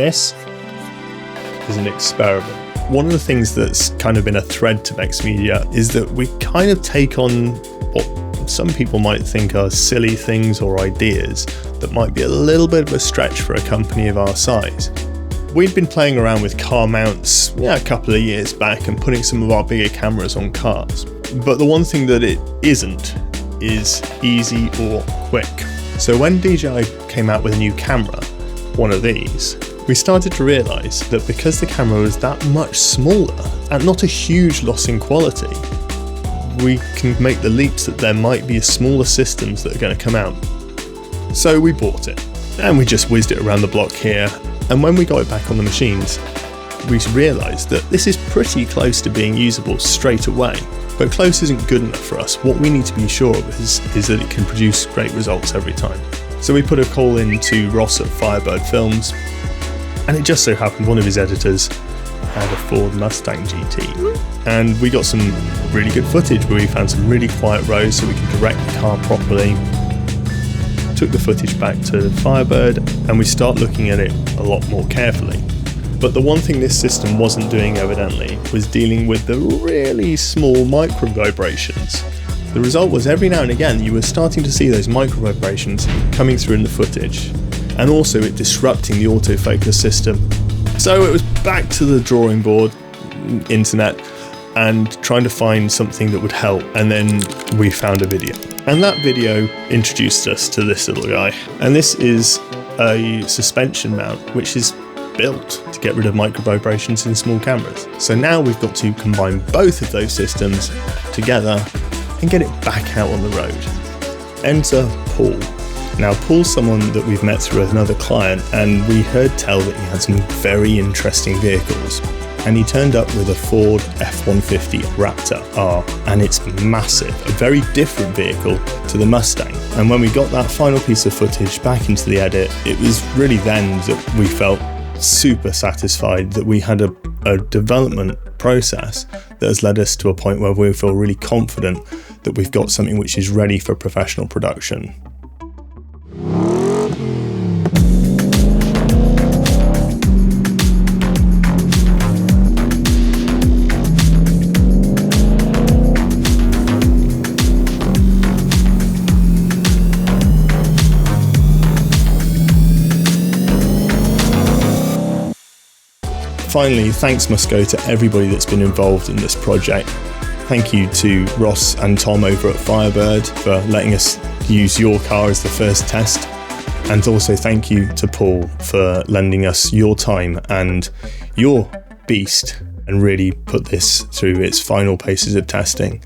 This is an experiment. One of the things that's kind of been a thread to Bexmedia is that we kind of take on what some people might think are silly things or ideas that might be a little bit of a stretch for a company of our size. We'd been playing around with car mounts a couple of years back and putting some of our bigger cameras on cars. But the one thing that it isn't is easy or quick. So when DJI came out with a new camera, one of these, we started to realise that because the camera was that much smaller and not a huge loss in quality, we can make the leaps that there might be smaller systems that are going to come out. So we bought it and we just whizzed it around the block here, and when we got it back on the machines, we realised that this is pretty close to being usable straight away. But close isn't good enough for us. What we need to be sure of is that it can produce great results every time. So we put a call in to Ross at Firebird Films, and it just so happened one of his editors had a Ford Mustang GT. And we got some really good footage where we found some really quiet roads so we could direct the car properly. Took the footage back to Firebird and we start looking at it a lot more carefully. But the one thing this system wasn't doing evidently was dealing with the really small micro vibrations. The result was every now and again you were starting to see those micro vibrations coming through in the footage, and also it disrupting the autofocus system. So it was back to the drawing board, internet, and trying to find something that would help, and then we found a video. And that video introduced us to this little guy. And this is a suspension mount which is built to get rid of micro vibrations in small cameras. So now we've got to combine both of those systems together and get it back out on the road. Enter Paul. Now Paul's someone that we've met through another client, and we heard tell that he had some very interesting vehicles. And he turned up with a Ford F-150 Raptor R, and it's massive, a very different vehicle to the Mustang. And when we got that final piece of footage back into the edit, it was really then that we felt super satisfied that we had a development process that has led us to a point where we feel really confident that we've got something which is ready for professional production. Finally, thanks must go to everybody that's been involved in this project. Thank you to Ross and Tom over at Firebird for letting us use your car as the first test. And also thank you to Paul for lending us your time and your beast and really put this through its final paces of testing.